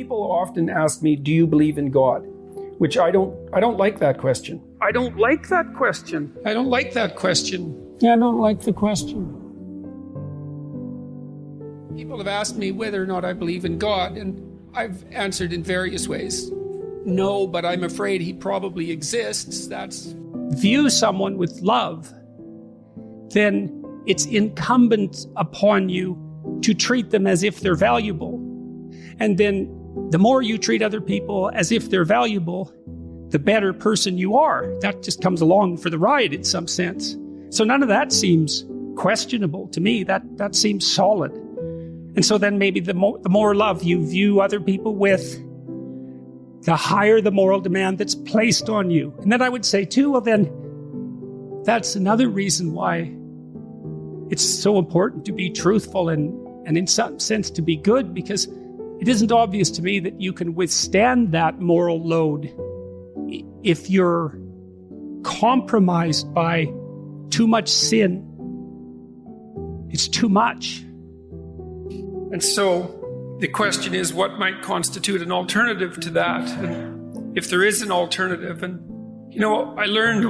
People often ask me, do you believe in God? Which I don't like that question. I don't like that question. I don't like that question. Yeah, I don't like the question. People have asked me whether or not I believe in God, and I've answered in various ways. No, but I'm afraid he probably exists. That's view someone with love, then it's incumbent upon you to treat them as if they're valuable. And then the more you treat other people as if they're valuable, the better person you are. That just comes along for the ride in some sense. So none of that seems questionable to me. That seems solid. And so then maybe the more love you view other people with, the higher the moral demand that's placed on you. And then I would say too, well then, that's another reason why it's so important to be truthful and in some sense to be good, because it isn't obvious to me that you can withstand that moral load if you're compromised by too much sin. It's too much. And so the question is, what might constitute an alternative to that? And if there is an alternative, and you know, I learned a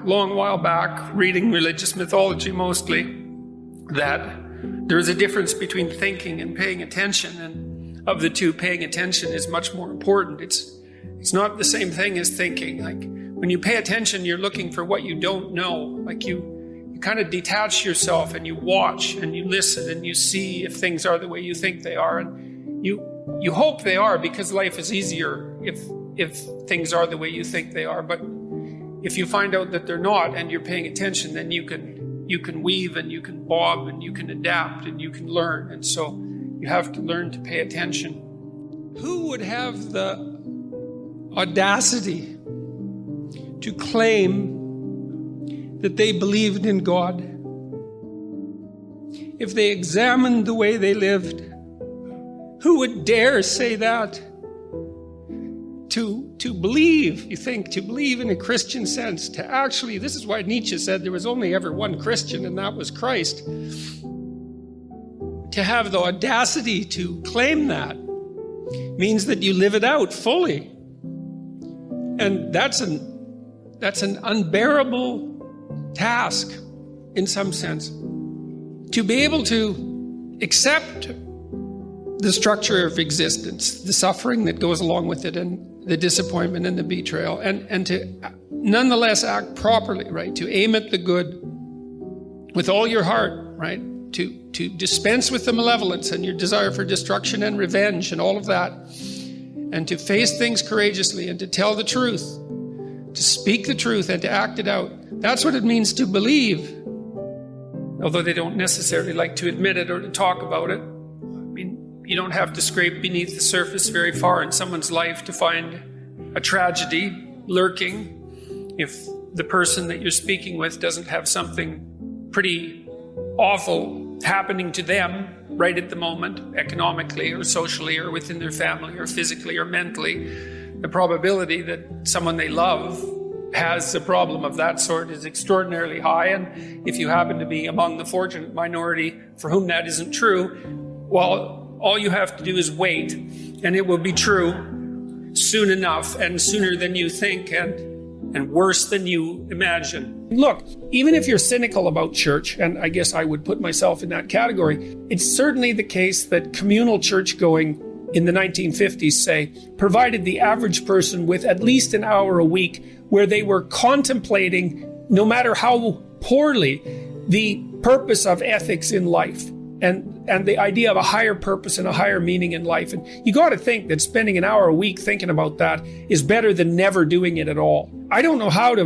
long while back, reading religious mythology mostly, that there is a difference between thinking and paying attention, and of the two, paying attention is much more important. It's not the same thing as thinking. Like when you pay attention, you're looking for what you don't know. Like you kind of detach yourself and you watch and you listen and you see if things are the way you think they are, and you hope they are, because life is easier if things are the way you think they are. But if you find out that they're not and you're paying attention, then you can weave and you can bob and you can adapt and you can learn. And so you have to learn to pay attention. Who would have the audacity to claim that they believed in God if they examined the way they lived? Who would dare say that? To believe, you think, to believe in a Christian sense, to actually, this is why Nietzsche said there was only ever one Christian, and that was Christ. To have the audacity to claim that means that you live it out fully. And that's an unbearable task in some sense. To be able to accept the structure of existence, the suffering that goes along with it, and the disappointment and the betrayal, and to nonetheless act properly, right? To aim at the good with all your heart, right? To dispense with the malevolence and your desire for destruction and revenge and all of that, and to face things courageously and to tell the truth, to speak the truth and to act it out. That's what it means to believe, although they don't necessarily like to admit it or to talk about it. I mean, you don't have to scrape beneath the surface very far in someone's life to find a tragedy lurking if the person that you're speaking with doesn't have something pretty awful happening to them right at the moment, economically or socially or within their family or physically or mentally. The probability that someone they love has a problem of that sort is extraordinarily high. And if you happen to be among the fortunate minority for whom that isn't true, well, all you have to do is wait, and it will be true soon enough, and sooner than you think, and worse than you imagine. Look, even if you're cynical about church, and I guess I would put myself in that category, it's certainly the case that communal church going in the 1950s, say, provided the average person with at least an hour a week where they were contemplating, no matter how poorly, the purpose of ethics in life and the idea of a higher purpose and a higher meaning in life. And you got to think that spending an hour a week thinking about that is better than never doing it at all. I don't know how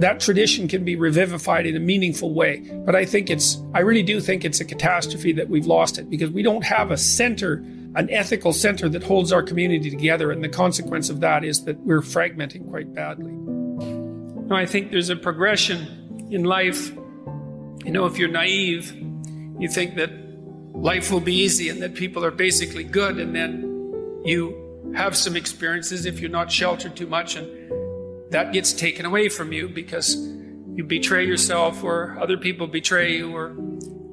that tradition can be revivified in a meaningful way, but I really do think it's a catastrophe that we've lost it, because we don't have a center, an ethical center that holds our community together, and the consequence of that is that we're fragmenting quite badly. Now, I think there's a progression in life. You know, if you're naive, you think that life will be easy and that people are basically good, and then you have some experiences, if you're not sheltered too much, and that gets taken away from you because you betray yourself or other people betray you,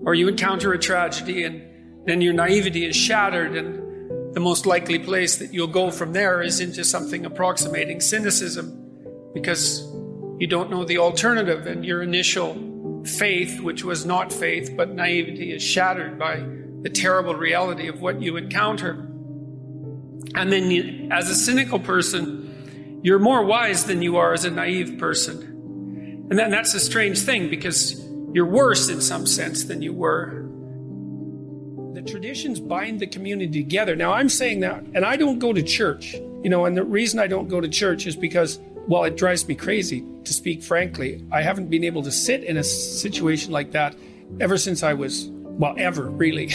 or you encounter a tragedy, and then your naivety is shattered, and the most likely place that you'll go from there is into something approximating cynicism, because you don't know the alternative, and your initial faith, which was not faith but naivety, is shattered by the terrible reality of what you encounter. And then as a cynical person, you're more wise than you are as a naive person. And then that's a strange thing, because you're worse in some sense than you were. The traditions bind the community together. Now, I'm saying that, and I don't go to church, and the reason I don't go to church is because, well, it drives me crazy, to speak frankly. I haven't been able to sit in a situation like that ever since I was, well, ever, really.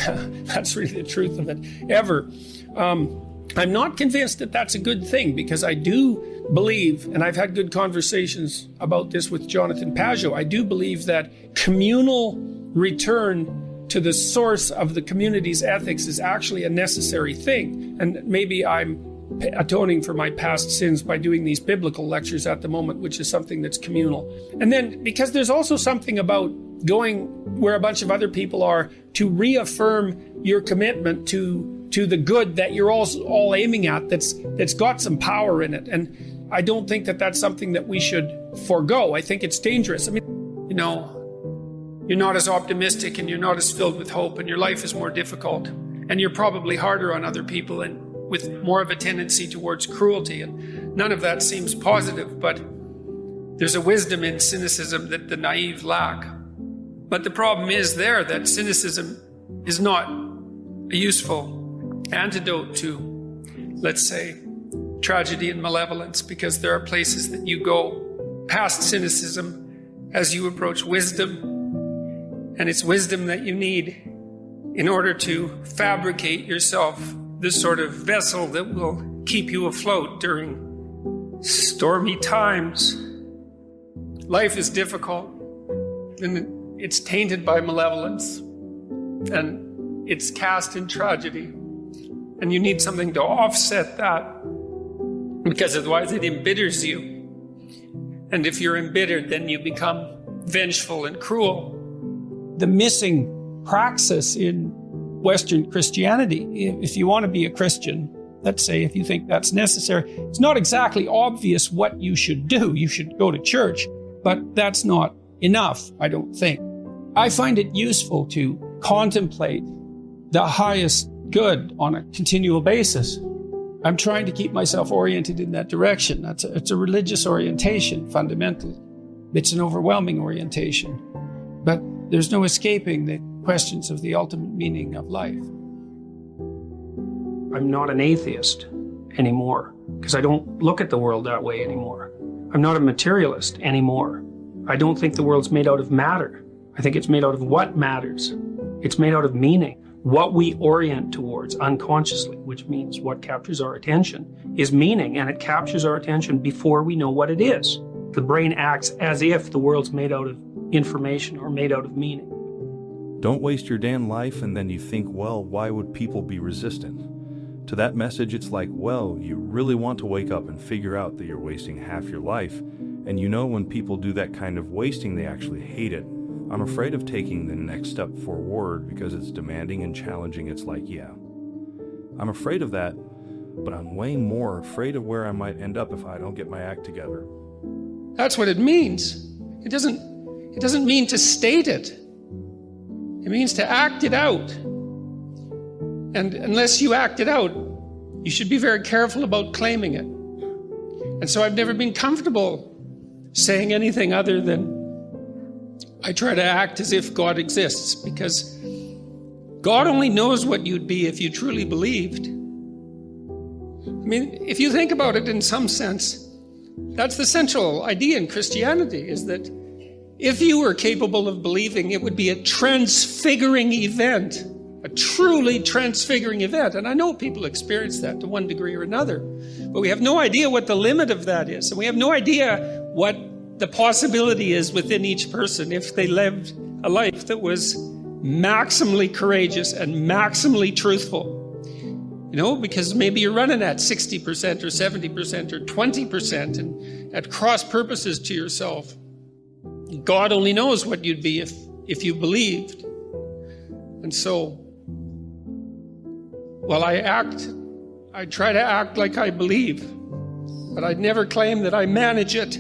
That's really the truth of it. Ever. I'm not convinced that that's a good thing, because I do believe, and I've had good conversations about this with Jonathan Pageau, I do believe that communal return to the source of the community's ethics is actually a necessary thing. And maybe I'm atoning for my past sins by doing these biblical lectures at the moment, which is something that's communal. And then, because there's also something about going where a bunch of other people are to reaffirm your commitment to the good that you're all aiming at, that's got some power in it. And I don't think that that's something that we should forego. I think it's dangerous. I mean, you're not as optimistic, and you're not as filled with hope, and your life is more difficult, and you're probably harder on other people and with more of a tendency towards cruelty. And none of that seems positive, but there's a wisdom in cynicism that the naive lack. But the problem is that cynicism is not a useful antidote to, let's say, tragedy and malevolence, because there are places that you go past cynicism as you approach wisdom. And it's wisdom that you need in order to fabricate yourself this sort of vessel that will keep you afloat during stormy times. Life is difficult, and it's tainted by malevolence, and it's cast in tragedy. And you need something to offset that, because otherwise it embitters you. And if you're embittered, then you become vengeful and cruel. The missing praxis in Western Christianity, if you want to be a Christian, let's say, if you think that's necessary, it's not exactly obvious what you should do. You should go to church, but that's not enough, I don't think. I find it useful to contemplate the highest good on a continual basis. I'm trying to keep myself oriented in that direction. It's a religious orientation, fundamentally. It's an overwhelming orientation. But there's no escaping the questions of the ultimate meaning of life. I'm not an atheist anymore, because I don't look at the world that way anymore. I'm not a materialist anymore. I don't think the world's made out of matter. I think it's made out of what matters. It's made out of meaning. What we orient towards unconsciously, which means what captures our attention, is meaning, and it captures our attention before we know what it is. The brain acts as if the world's made out of information or made out of meaning. Don't waste your damn life, and then you think, well, why would people be resistant? To that message, it's like, well, you really want to wake up and figure out that you're wasting half your life, and when people do that kind of wasting, they actually hate it. I'm afraid of taking the next step forward because it's demanding and challenging. It's like, yeah, I'm afraid of that, but I'm way more afraid of where I might end up if I don't get my act together. That's what it means. It doesn't mean to state it. It means to act it out. And unless you act it out, you should be very careful about claiming it. And so I've never been comfortable saying anything other than I try to act as if God exists, because God only knows what you'd be if you truly believed. I mean, if you think about it in some sense, that's the central idea in Christianity, is that if you were capable of believing, it would be a transfiguring event, a truly transfiguring event. And I know people experience that to one degree or another, but we have no idea what the limit of that is. And we have no idea what the possibility is within each person if they lived a life that was maximally courageous and maximally truthful. Because maybe you're running at 60% or 70% or 20% and at cross purposes to yourself. God only knows what you'd be if you believed. And so, while I act I try to act like I believe, but I'd never claim that I manage it.